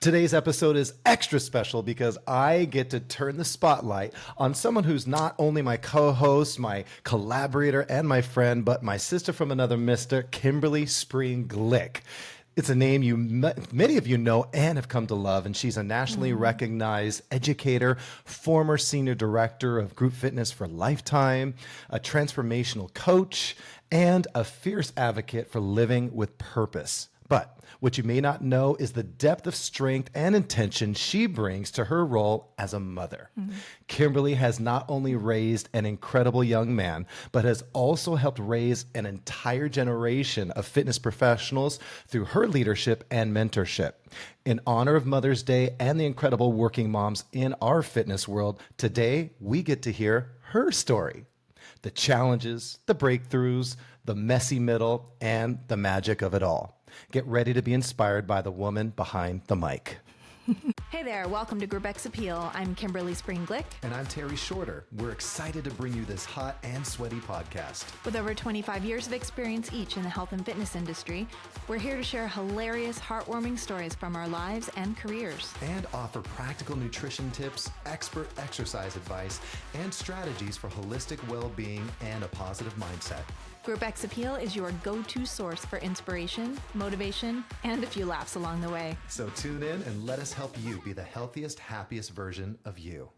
Today's episode is extra special because I get to turn the spotlight on someone who's not only my co-host, my collaborator, and my friend, but my sister from another mister, Kimberly Spreen Glick. It's a name many of you know and have come to love, and she's a nationally recognized educator, former senior director of group fitness for Lifetime, a transformational coach, and a fierce advocate for living with purpose. But what you may not know is the depth of strength and intention she brings to her role as a mother. Kimberly has not only raised an incredible young man, but has also helped raise an entire generation of fitness professionals through her leadership and mentorship. In honor of Mother's Day and the incredible working moms in our fitness world, today we get to hear her story. The challenges, the breakthroughs, the messy middle, and the magic of it all. Get ready to be inspired by the woman behind the mic. Hey there, welcome to Group X Appeal. I'm Kimberly Spreen Glick. And I'm Terry Shorter. We're excited to bring you this hot and sweaty podcast. With over 25 years of experience each in the health and fitness industry, we're here to share hilarious, heartwarming stories from our lives and careers. And offer practical nutrition tips, expert exercise advice, and strategies for holistic well-being and a positive mindset. Group X Appeal is your go-to source for inspiration, motivation, and a few laughs along the way. So tune in and let us help you be the healthiest, happiest version of you.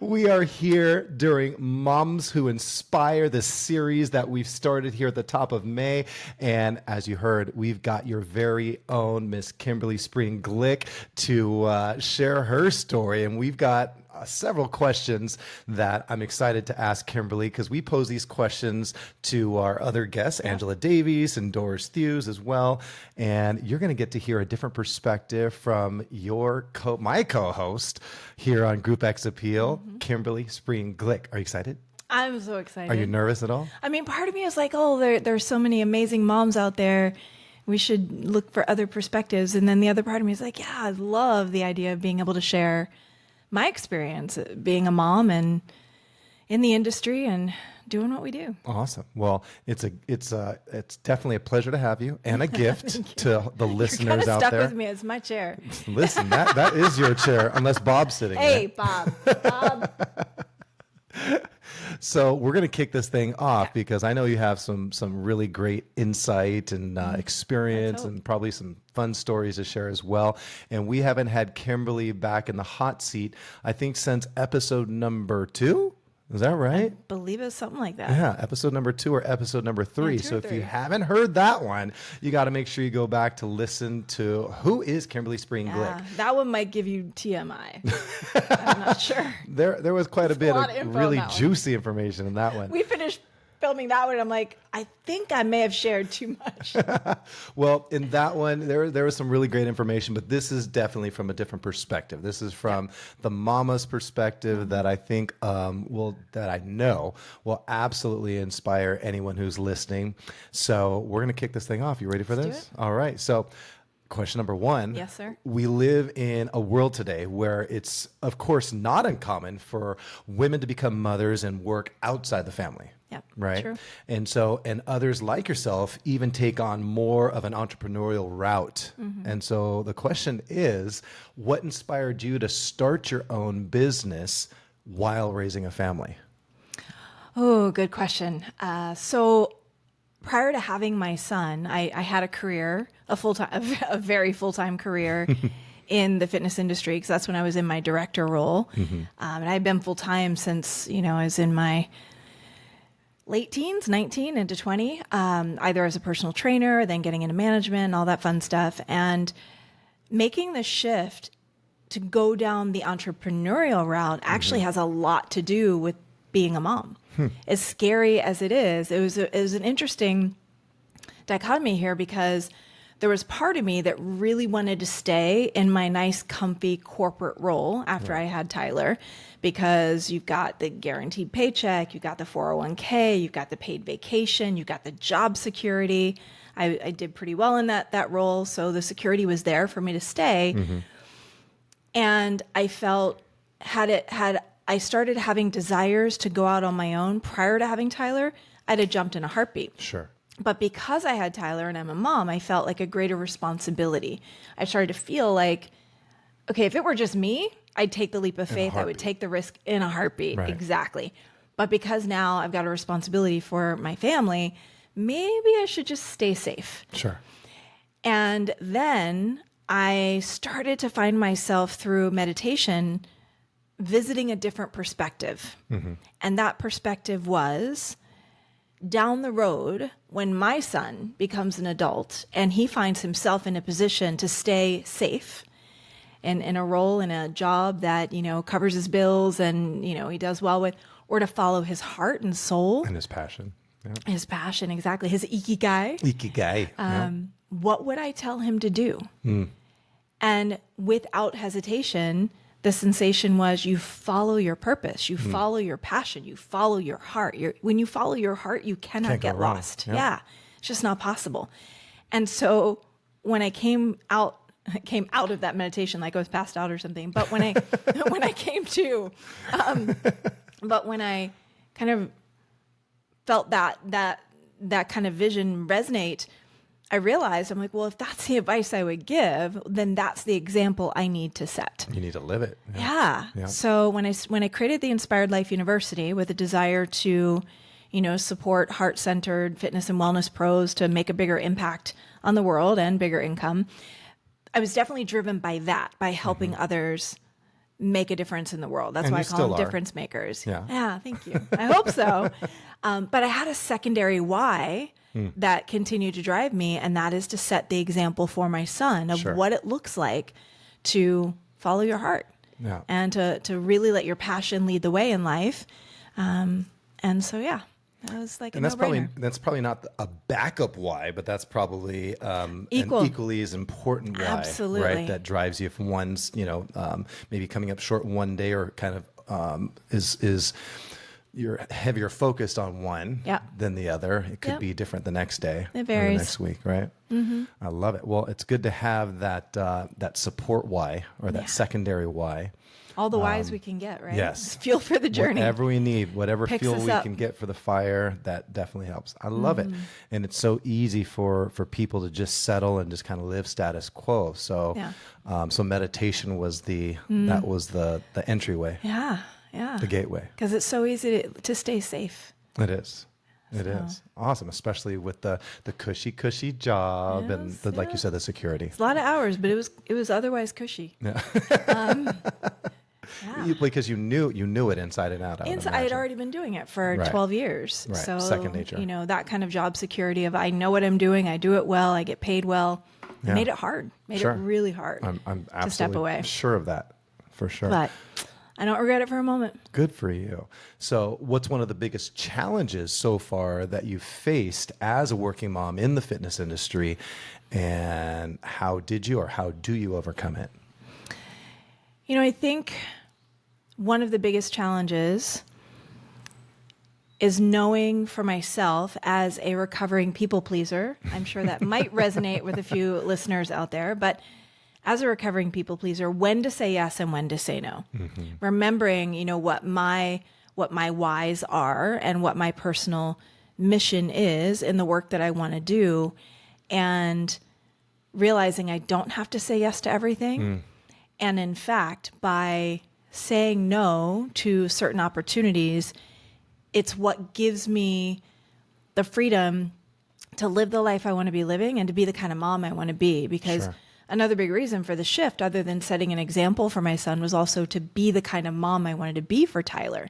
We are here during Moms Who Inspire, this series that we've started here at the top of May. And as you heard, we've got your very own Miss Kimberly Spreen Glick to share her story. And we've got several questions that I'm excited to ask Kimberly, because we pose these questions to our other guests, Angela Davies and Doris Thews as well. And you're going to get to hear a different perspective from my co-host here on Group X Appeal, Kimberly Spreen Glick. Are you excited? I'm so excited. Are you nervous at all? I mean, part of me is like, oh, there's so many amazing moms out there. We should look for other perspectives. And then the other part of me is like, yeah, I love the idea of being able to share my experience being a mom and in the industry and doing what we do. Awesome. Well, it's definitely a pleasure to have you, and a gift to the listeners out stuck there. With me. It's my chair. Listen, that is your chair, unless Bob's sitting Hey, there. Bob. So we're going to kick this thing off because I know you have some really great insight and experience and probably some fun stories to share as well. And we haven't had Kimberly back in the hot seat, I think, since episode number 2. Is that right? I believe it's something like that. Yeah, episode number 2 or episode number 3. So if you haven't heard that one, you got to make sure you go back to listen to who is Kimberly Spreen Glick. That one might give you TMI. I'm not sure. There was quite a bit of info really on that one. juicy information in that one. We finished filming that one. I'm like, I think I may have shared too much. Well, in that one, there was some really great information, but this is definitely from a different perspective. This is from the mama's perspective that I think that I know will absolutely inspire anyone who's listening. So we're going to kick this thing off. You ready for this? Let's do it. All right. So question number 1. Yes, sir. We live in a world today where it's, of course, not uncommon for women to become mothers and work outside the family. Yeah, right. true. And others like yourself even take on more of an entrepreneurial route. And so the question is, what inspired you to start your own business while raising a family? Oh, good question. So prior to having my son, I had a career, a very full-time career in the fitness industry, because that's when I was in my director role. And I've been full-time since, I was in my late teens, 19 into 20, either as a personal trainer, then getting into management, all that fun stuff. And making the shift to go down the entrepreneurial route actually has a lot to do with being a mom. As scary as it is, it was an interesting dichotomy here, because there was part of me that really wanted to stay in my nice, comfy corporate role after I had Tyler, because you've got the guaranteed paycheck, you've got the 401k, you've got the paid vacation, you've got the job security. I did pretty well in that role, so the security was there for me to stay. And I felt I started having desires to go out on my own prior to having Tyler, I'd have jumped in a heartbeat. Sure. But because I had Tyler and I'm a mom, I felt like a greater responsibility. I started to feel like, okay, if it were just me, I'd take the leap of faith. I would take the risk in a heartbeat. Right. Exactly. But because now I've got a responsibility for my family, maybe I should just stay safe. Sure. And then I started to find myself through meditation visiting a different perspective. And that perspective was down the road when my son becomes an adult and he finds himself in a position to stay safe and in a role in a job that, covers his bills and, he does well with, or to follow his heart and soul. And his passion. Yeah. His passion, exactly. His ikigai. Ikigai. What would I tell him to do? And without hesitation, the sensation was you follow your purpose, you follow your passion, you follow your heart. When you follow your heart, you cannot Can't go get wrong. lost. Yeah. Yeah, it's just not possible. And so when I came out of that meditation, like I was passed out or something, but when I when I came to, but when I kind of felt that kind of vision resonate, I realized, I'm like, well, if that's the advice I would give, then that's the example I need to set. You need to live it. Yeah. So when I created the Inspired Life University with a desire to, support heart-centered fitness and wellness pros to make a bigger impact on the world and bigger income, I was definitely driven by that, by helping others make a difference in the world. That's And why I you call still them are. difference makers. Yeah. Yeah, thank you. I hope so. But I had a secondary why that continued to drive me, and that is to set the example for my son of Sure. what it looks like to follow your heart and to really let your passion lead the way in life. And so, that was like And a that's no-brainer. probably not a backup why, but that's probably an equally as important why, Absolutely. right? That drives you if one's maybe coming up short one day or kind of is you're heavier focused on one than the other. It could be different the next day It or the varies. next week, right? I love it. Well, it's good to have that support why or that secondary why. All the whys we can get, right? yes. Just fuel for the journey. Whatever we need, whatever Picks fuel us we up. can get for the fire, that definitely helps. I love it. And it's so easy for people to just settle and just kind of live status quo. So so meditation was that was the entryway, Yeah. the gateway. Because it's so easy to stay safe. It is. It is. Awesome, especially with the cushy job and like you said, the security. It's a lot of hours, but it was otherwise cushy. Because you knew it inside and out. I would I had imagine. already been doing it for Right. 12 years. Right. So, Second nature. that kind of job security of I know what I'm doing, I do it well, I get paid well. It Yeah. made it hard. Made Sure. it really hard I'm absolutely to step away. sure of that, for sure. But I don't regret it for a moment. Good for you. So, what's one of the biggest challenges so far that you've faced as a working mom in the fitness industry, and how do you overcome it? I think one of the biggest challenges is knowing for myself as a recovering people pleaser. I'm sure that might resonate with a few listeners out there, but as a recovering people pleaser, when to say yes and when to say no. Remembering, what my whys are and what my personal mission is in the work that I want to do, and realizing I don't have to say yes to everything. And in fact, by saying no to certain opportunities, it's what gives me the freedom to live the life I want to be living and to be the kind of mom I want to be. Because another big reason for the shift, other than setting an example for my son, was also to be the kind of mom I wanted to be for Tyler.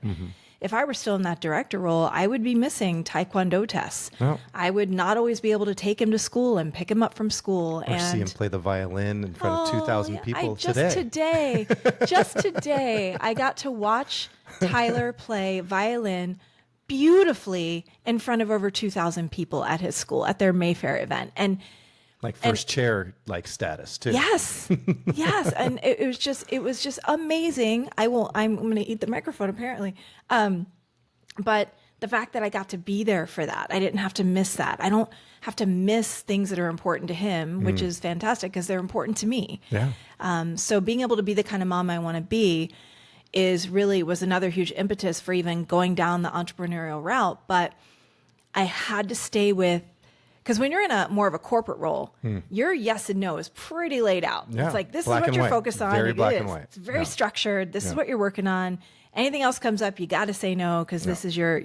If I were still in that director role, I would be missing Taekwondo tests. Oh. I would not always be able to take him to school and pick him up from school. Or see him play the violin in front of 2,000 people today. Just today, I got to watch Tyler play violin beautifully in front of over 2,000 people at his school at their Mayfair event. And Like first chair like status too. yes, yes, and it was just amazing. I'm going to eat the microphone apparently, but the fact that I got to be there for that, I didn't have to miss that. I don't have to miss things that are important to him, which is fantastic because they're important to me. Yeah. So being able to be the kind of mom I want to be was another huge impetus for even going down the entrepreneurial route. But I had to stay with Because when you're in a more of a corporate role, your yes and no is pretty laid out. Yeah. It's like, this Black is what and you're white. focused on. Very It black is. and white. It's very Yeah. structured. This is Yeah. what you're working on. Anything else comes up, you got to say no because this is your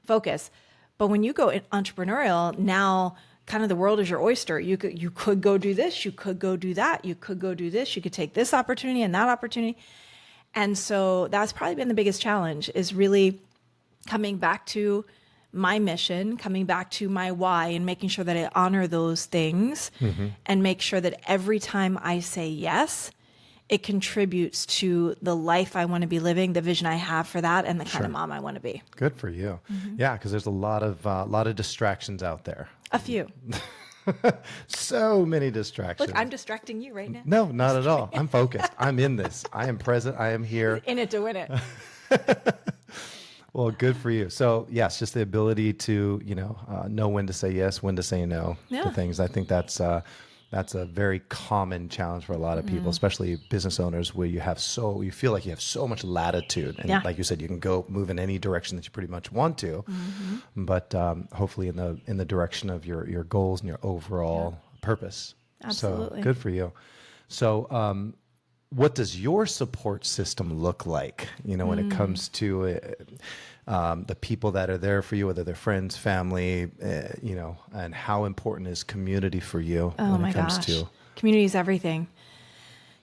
focus. But when you go entrepreneurial, now kind of the world is your oyster. You could go do this, you could go do that, you could go do this, you could take this opportunity and that opportunity. And so that's probably been the biggest challenge, is really coming back to my mission, coming back to my why, and making sure that I honor those things and make sure that every time I say yes, it contributes to the life I want to be living, the vision I have for that, and the kind of mom I want to be. Good for you. Yeah, because there's a lot of distractions out there. A few. So many distractions. Look, I'm distracting you right now. No, not at all. I'm focused. I'm in this. I am present. I am here. In it to win it. Well, good for you. So yes, just the ability to, know when to say yes, when to say no Yeah. to things. I think that's a very common challenge for a lot of people, especially business owners, where you feel like you have so much latitude, and Yeah. like you said, you can go move in any direction that you pretty much want to, but hopefully in the direction of your goals and your overall purpose. Absolutely. So good for you. So what does your support system look like? When it comes to the people that are there for you, whether they're friends, family, and how important is community for you when it comes to? Community is everything.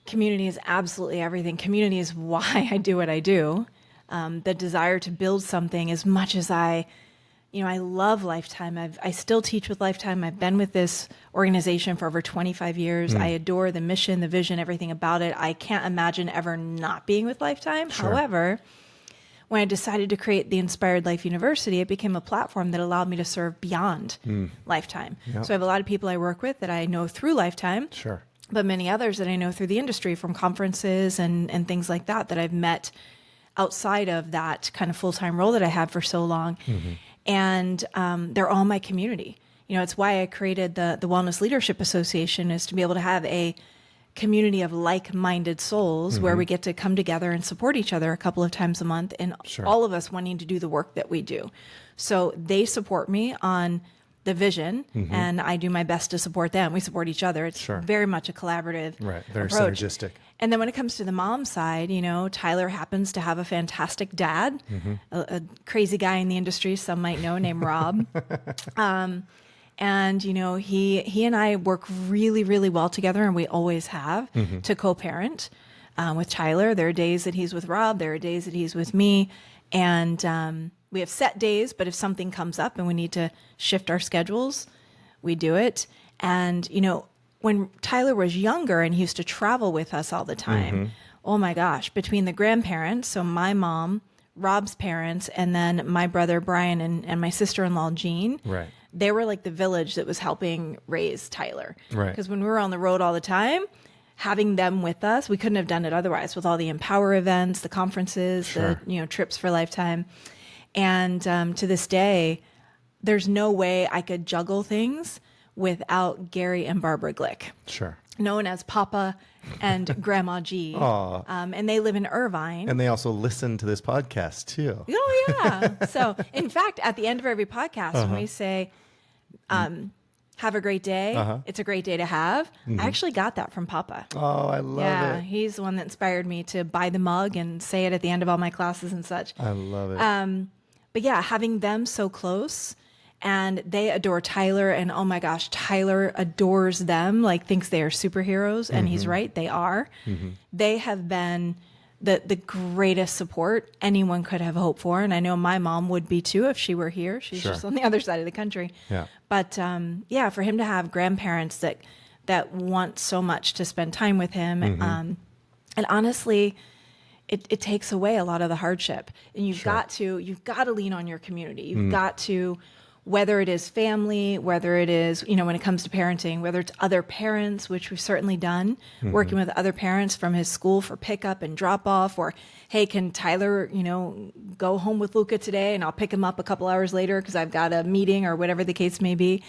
Community is absolutely everything. Community is why I do what I do. The desire to build something, as much as I love Lifetime. I still teach with Lifetime. I've been with this organization for over 25 years. I adore the mission, the vision, everything about it. I can't imagine ever not being with Lifetime. Sure. However, when I decided to create the Inspired Life University, it became a platform that allowed me to serve beyond Lifetime. Yep. So I have a lot of people I work with that I know through Lifetime, Sure. but many others that I know through the industry from conferences and things like that I've met outside of that kind of full-time role that I had for so long. And they're all my community. It's why I created the Wellness Leadership Association, is to be able to have a community of like-minded souls where we get to come together and support each other a couple of times a month, and Sure. all of us wanting to do the work that we do. So they support me on the vision, and I do my best to support them. We support each other. It's Sure. very much a collaborative Right. Very approach. synergistic. And then when it comes to the mom side, Tyler happens to have a fantastic dad, a crazy guy in the industry, some might know, named Rob. And, he and I work really, really well together, and we always have, to co-parent with Tyler. There are days that he's with Rob. There are days that he's with me. And we have set days, but if something comes up and we need to shift our schedules, we do it. And, when Tyler was younger and he used to travel with us all the time, oh my gosh, between the grandparents, so my mom, Rob's parents, and then my brother Brian and my sister-in-law Jean, Right. they were like the village that was helping raise Tyler. Right. Because when we were on the road all the time, having them with us, we couldn't have done it otherwise, with all the Empower events, the conferences, Sure. the trips for Lifetime. And to this day, there's no way I could juggle things without Gary and Barbara Glick, Sure. known as Papa and Grandma G. And they live in Irvine. And they also listen to this podcast too. Oh, yeah. So, in fact, at the end of every podcast, when we say, have a great day, it's a great day to have, I actually got that from Papa. Oh, I love Yeah, it. he's the one that inspired me to buy the mug and say it at the end of all my classes and such. I love it. But yeah, having them so close, and they adore Tyler, and oh my gosh, Tyler adores them, like thinks they are superheroes, and he's right, they are. They have been the greatest support anyone could have hoped for, and I know my mom would be too if she were here. She's Sure. just on the other side of the country. Yeah. But yeah, for him to have grandparents that want so much to spend time with him, and honestly, it takes away a lot of the hardship, and you've got to lean on your community. You've got to, whether it is family, whether it is, when it comes to parenting, whether it's other parents, which we've certainly done, working with other parents from his school for pickup and drop off, or, hey, can Tyler, go home with Luca today and I'll pick him up a couple hours later because I've got a meeting, or whatever the case may be.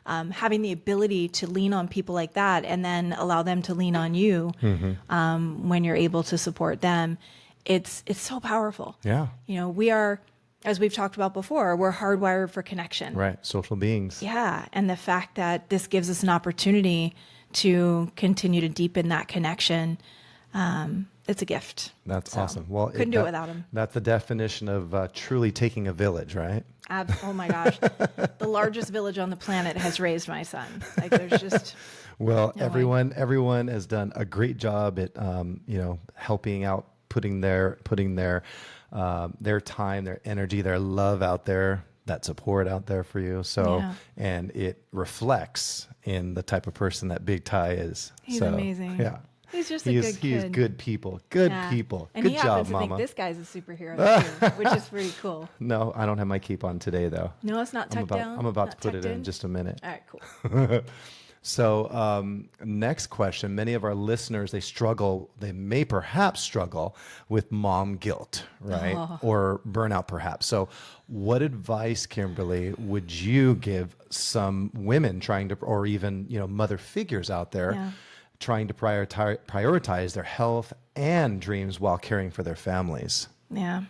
Having the ability to lean on people like that, and then allow them to lean on you when you're able to support them, it's so powerful. Yeah. We are as we've talked about before, we're hardwired for connection. Right. Social beings. Yeah. And the fact that this gives us an opportunity to continue to deepen that connection, it's a gift. That's So, awesome. Well, couldn't do it without him. That's the definition of truly taking a village, right? Oh my gosh. The largest village on the planet has raised my son. Like there's just, Well, No way. everyone has done a great job at helping out, putting their time, their energy, their love out there, that support out there for you. So, Yeah. and it reflects in the type of person that Big Ty is. He's So, amazing. Yeah. he's just a He good is kid. good people. Good Yeah. people. And Good he job, happens to Mama. think this guy's a superhero too, which is pretty cool. No, I don't have my cape on today though. No, it's not tucked down. I'm about Not to put tucked it in just a minute. All right, cool. So, next question. Many of our listeners, they may perhaps struggle with mom guilt, right? Oh. Or burnout, perhaps. So, what advice, Kimberly, would you give some women trying to, or even, mother figures out there Yeah. trying to prioritize their health and dreams while caring for their families? Yeah.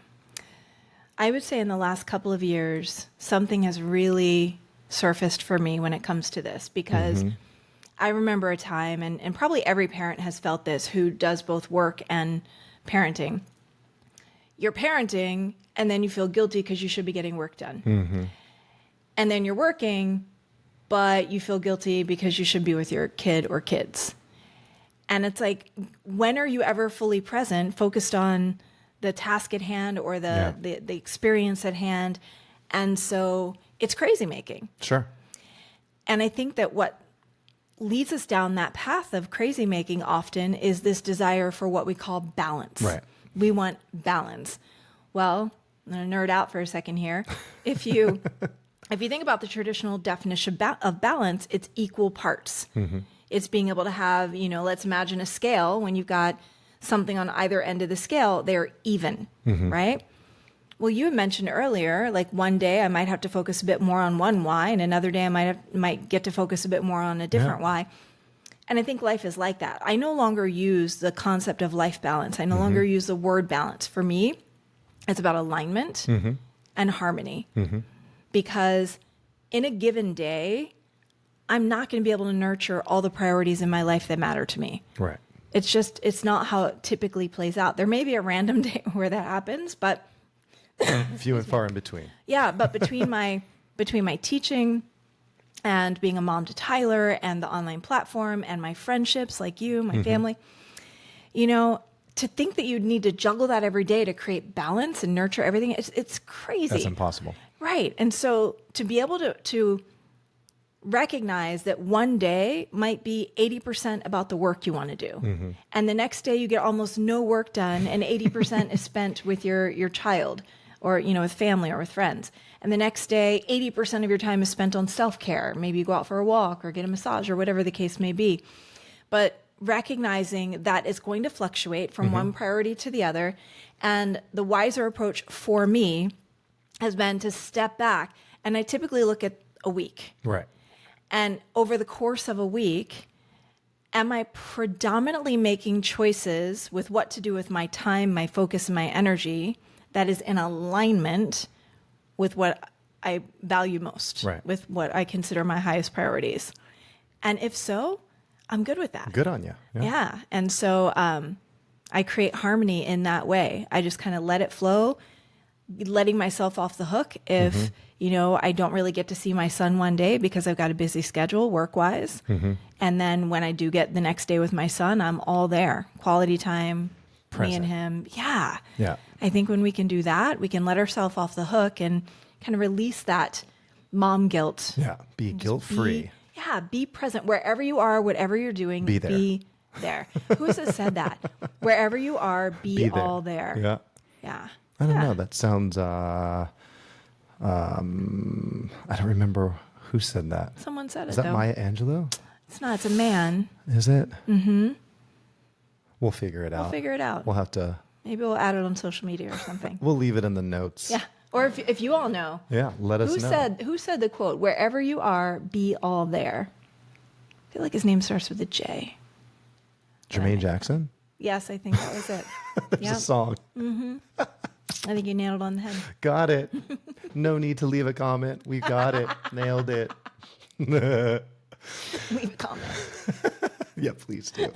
I would say in the last couple of years, something has really surfaced for me when it comes to this because I remember a time, and probably every parent has felt this who does both work and parenting. You're parenting, and then you feel guilty because you should be getting work done. And then you're working, but you feel guilty because you should be with your kid or kids. And it's like, when are you ever fully present, focused on the task at hand or the experience at hand? And so it's crazy making. Sure. And I think that what leads us down that path of crazy making often is this desire for what we call balance. Right. We want balance. Well, I'm going to nerd out for a second here. If you think about the traditional definition of balance, it's equal parts. It's being able to have, let's imagine a scale. When you've got something on either end of the scale, they're even, right? Well, you had mentioned earlier, like one day I might have to focus a bit more on one Y, and another day I might get to focus a bit more on a different Y. And I think life is like that. I no longer use the concept of life balance. I no longer use the word balance. For me, it's about alignment and harmony. Because in a given day, I'm not going to be able to nurture all the priorities in my life that matter to me. Right. It's not how it typically plays out. There may be a random day where that happens, but Few and far in between. yeah, but between my teaching and being a mom to Tyler and the online platform and my friendships like you, my family, to think that you'd need to juggle that every day to create balance and nurture everything, it's crazy. That's impossible. Right. And so to be able to recognize that one day might be 80% about the work you want to do. And the next day you get almost no work done and 80% is spent with your child or, with family or with friends. And the next day, 80% of your time is spent on self-care. Maybe you go out for a walk or get a massage or whatever the case may be. But recognizing that it's going to fluctuate from one priority to the other. And the wiser approach for me has been to step back. And I typically look at a week. Right. And over the course of a week, am I predominantly making choices with what to do with my time, my focus, and my energy that is in alignment with what I value most, Right. with what I consider my highest priorities? And if so, I'm good with that. Good on you. Yeah. And so I create harmony in that way. I just kind of let it flow, letting myself off the hook if, I don't really get to see my son one day because I've got a busy schedule work-wise. And then when I do get the next day with my son, I'm all there. Quality time, me and Present. him. Yeah. Yeah. I think when we can do that, we can let ourselves off the hook and kind of release that mom guilt. Yeah. Be guilt-free. Be present wherever you are, whatever you're doing. Be there. Be there. Who has said that? Wherever you are, be there. all there. Yeah. Yeah. I don't know. That sounds, I don't remember who said that. Someone said Is it that though. Maya Angelou? It's not. It's a man. Is it? Mm-hmm. We'll figure it out. We'll figure it out. We'll have to, Maybe we'll add it on social media or something. we'll leave it in the notes. Yeah. Or if you all know. Yeah. Let us know. Who said the quote, wherever you are, be all there? I feel like his name starts with a J. Jermaine Jackson? Yes, I think that was it. There's Yeah. a song. I think you nailed it on the head. Got it. No need to leave a comment. We got it. Nailed it. Leave a comment. Yeah, please do.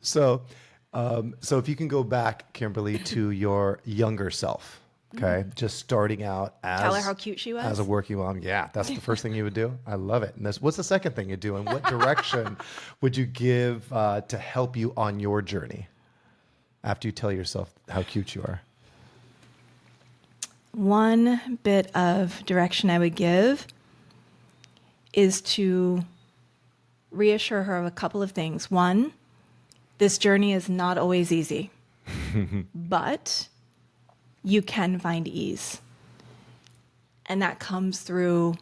So, so if you can go back, Kimberly, to your younger self, okay, just starting out as Tell her how cute she was. as a working mom. Yeah, that's the first thing you would do. I love it. And what's the second thing you do? And what direction would you give to help you on your journey after you tell yourself how cute you are? One bit of direction I would give is to reassure her of a couple of things. One, this journey is not always easy, but you can find ease. And that comes through,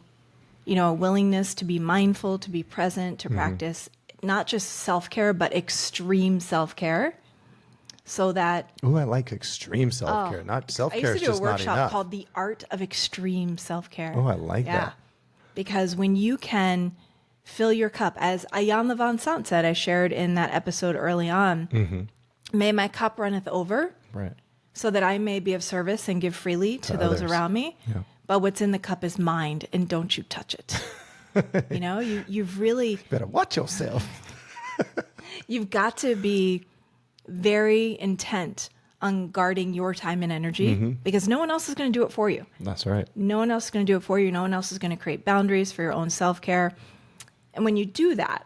a willingness to be mindful, to be present, to practice not just self-care, but extreme self-care. So that Oh, I like extreme self-care. Not I self-care used is to do a just not workshop enough. called The Art of Extreme Self-Care. Oh, I like that. Because when you can fill your cup, as Ayanna Van Sant said, I shared in that episode early on, may my cup runneth over Right. so that I may be of service and give freely to those others. around me. Yeah. But what's in the cup is mine, and don't you touch it. You've really, Better watch yourself. you've got to be very intent on guarding your time and energy because no one else is going to do it for you. That's right. No one else is going to do it for you. No one else is going to create boundaries for your own self-care. And when you do that,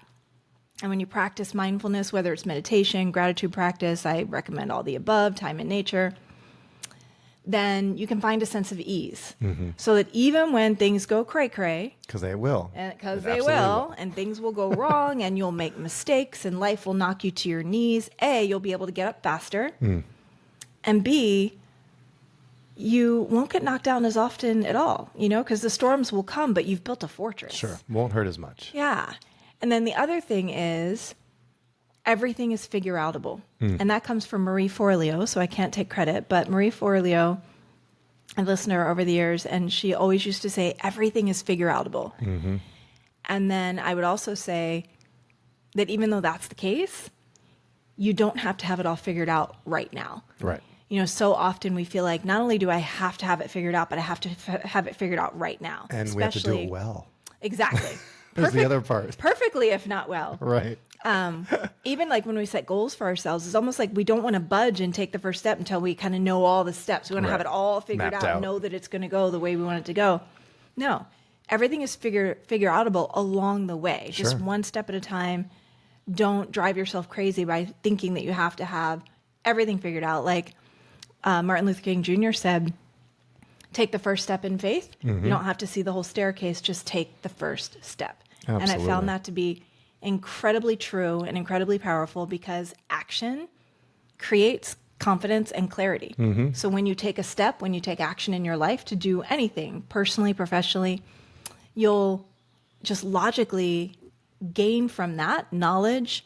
and when you practice mindfulness, whether it's meditation, gratitude practice, I recommend all the above, time in nature, then you can find a sense of ease. So that even when things go cray-cray, Because they will. because They they absolutely will, and things will go wrong, and you'll make mistakes, and life will knock you to your knees. A, you'll be able to get up faster. And B, you won't get knocked down as often at all, because the storms will come, but you've built a fortress. Sure. Won't hurt as much. Yeah. And then the other thing is everything is figure outable. And that comes from Marie Forleo, so I can't take credit, but Marie Forleo, I've listened to her over the years, and she always used to say, everything is figure outable. And then I would also say that even though that's the case, you don't have to have it all figured out right now. Right. So often we feel like not only do I have to have it figured out, but I have to have it figured out right now. And we have to do it well. Exactly. There's the other part. Perfectly, if not well. Right. Even like when we set goals for ourselves, it's almost like we don't want to budge and take the first step until we kind of know all the steps. We want to have Right. it all figured Mapped out, out. know that it's going to go the way we want it to go. No, everything is figure outable along the way, just Sure. one step at a time. Don't drive yourself crazy by thinking that you have to have everything figured out. Like Martin Luther King Jr. said, take the first step in faith. You don't have to see the whole staircase, just take the first step. And I Absolutely. found that to be incredibly true and incredibly powerful because action creates confidence and clarity. So when you take a step, when you take action in your life to do anything, personally, professionally, you'll just logically gain from that knowledge,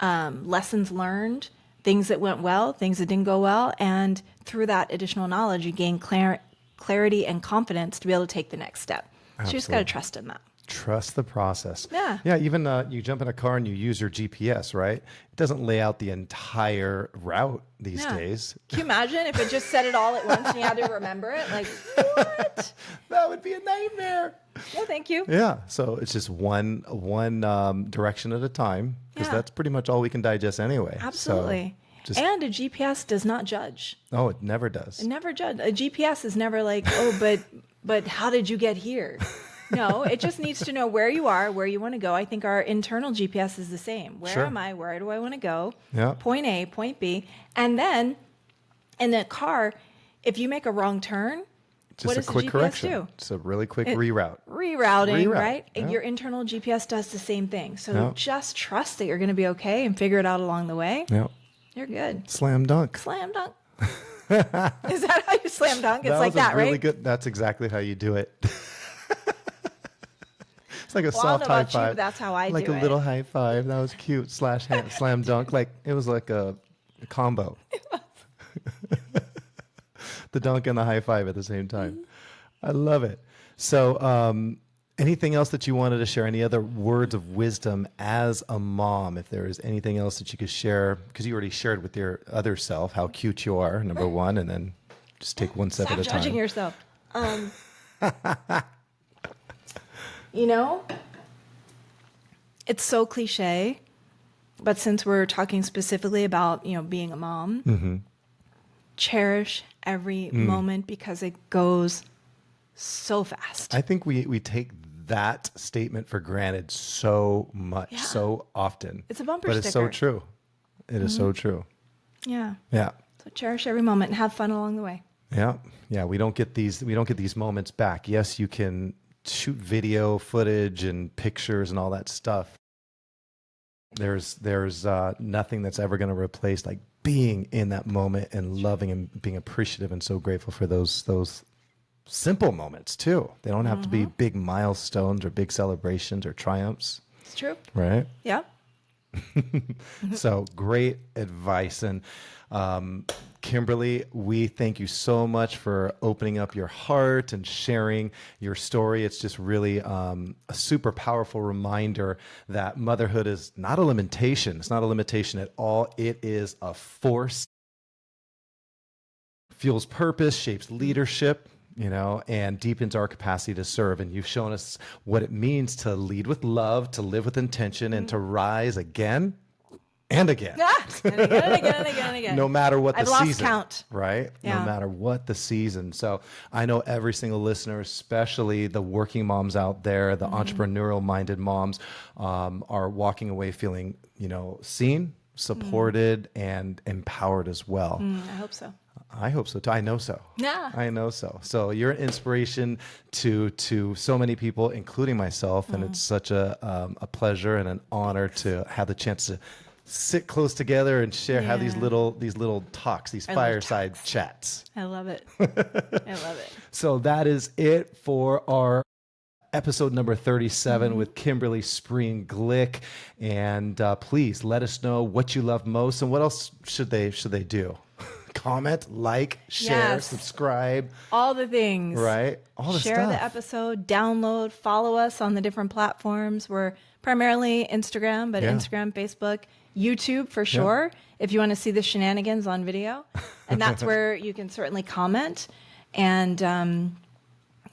lessons learned, things that went well, things that didn't go well. And through that additional knowledge, you gain clarity and confidence to be able to take the next step. So you just got to Absolutely. trust in that. Trust the process. Yeah. Yeah. Even you jump in a car and you use your GPS, right? It doesn't lay out the entire route these Yeah. days. Can you imagine if it just said it all at once and you had to remember it? Like, what? That would be a nightmare. No, thank you. Yeah. So it's just one direction at a time because Yeah. that's pretty much all we can digest anyway. So Absolutely. just, And a GPS does not judge. oh, it never does. It never judge. A GPS is never like, oh, but how did you get here? No, it just needs to know where you are, where you want to go. I think our internal GPS is the same. Where Sure. am I? Where do I want to go? Yeah. Point A, point B. And then in the car, if you make a wrong turn, Just what a does quick the GPS correction. do? Just a really quick reroute. Rerouting, Reroute, right? yeah. Your internal GPS does the same thing. So Yeah. just trust that you're going to be okay and figure it out along the way. Yeah. You're good. Slam dunk. Slam dunk. Is that how you slam dunk? It's That like was a that, really right? good. That's exactly how you do it. It's like a Well, I don't soft know high about you, five. but that's how I like do a it. little high five. That was cute. Slash hand, slam dunk. Like it was like a combo. The dunk and the high five at the same time. I love it. So, anything else that you wanted to share? Any other words of wisdom as a mom? If there is anything else that you could share, because you already shared with your other self how cute you are, number one, and then Just take one step Stop at a time. judging yourself. You know, it's so cliche, but since we're talking specifically about, being a mom, cherish every moment because it goes so fast. I think we take that statement for granted so much, Yeah. so often. It's a bumper but it's so sticker. true. It is so true. Yeah. Yeah. So cherish every moment and have fun along the way. Yeah. Yeah. We don't get these moments back. Yes, you can shoot video footage and pictures and all that stuff. There's nothing that's ever going to replace like being in that moment and loving and being appreciative and so grateful for those simple moments too. They don't have to be big milestones or big celebrations or triumphs, It's true. right? Yeah. So great advice. And Kimberly, we thank you so much for opening up your heart and sharing your story. It's just really a super powerful reminder that motherhood is not a limitation. It's not a limitation at all. It is a force, fuels purpose, shapes leadership, and deepens our capacity to serve. And you've shown us what it means to lead with love, to live with intention, and to rise again and again. And again and again and again and again. No matter what the I've lost season, count. right? Yeah. No matter what the season. So I know every single listener, especially the working moms out there, the entrepreneurial minded moms, are walking away feeling, seen, supported, and empowered as well. I hope so. I hope so too. I know so. Yeah. I know so. So you're an inspiration to so many people, including myself, and it's such a pleasure and an honor to have the chance to sit close together and share, have these Yeah. little talks, these love fireside talks. chats. I love it. I love it. So that is it for our episode number 37 with Kimberly Spring Glick. And please let us know what you love most and what else should they do. Comment, like, share, Yes. subscribe, All the things. right? All the Share stuff. the episode, download, follow us on the different platforms. We're primarily Instagram, but Yeah. Instagram, Facebook, YouTube for sure. If you want to see the shenanigans on video, and that's where you can certainly comment. And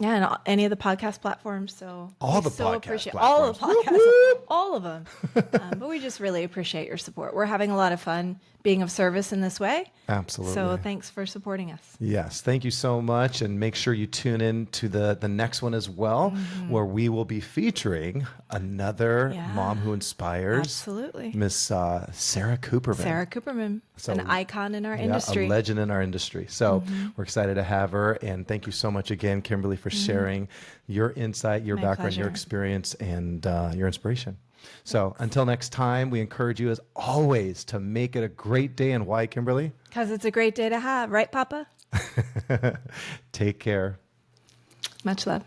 and any of the podcast platforms. So All we the so podcast appreciate all the platforms. podcasts, all of them. But we just really appreciate your support. We're having a lot of fun being of service in this way. Absolutely. So thanks for supporting us. Yes, thank you so much. And make sure you tune in to the next one as well, where we will be featuring another Yeah. mom who inspires, Absolutely. Miss Sarah Cooperman. Sarah Cooperman, So- an icon in our Yeah, industry. a legend in our industry. So we're excited to have her. And thank you so much again, Kimberly, for sharing your insight, your My background, your pleasure. experience, and your inspiration. So until next time, we encourage you as always to make it a great day. And why, Kimberly? Because it's a great day to have, right, Papa? Take care. Much love.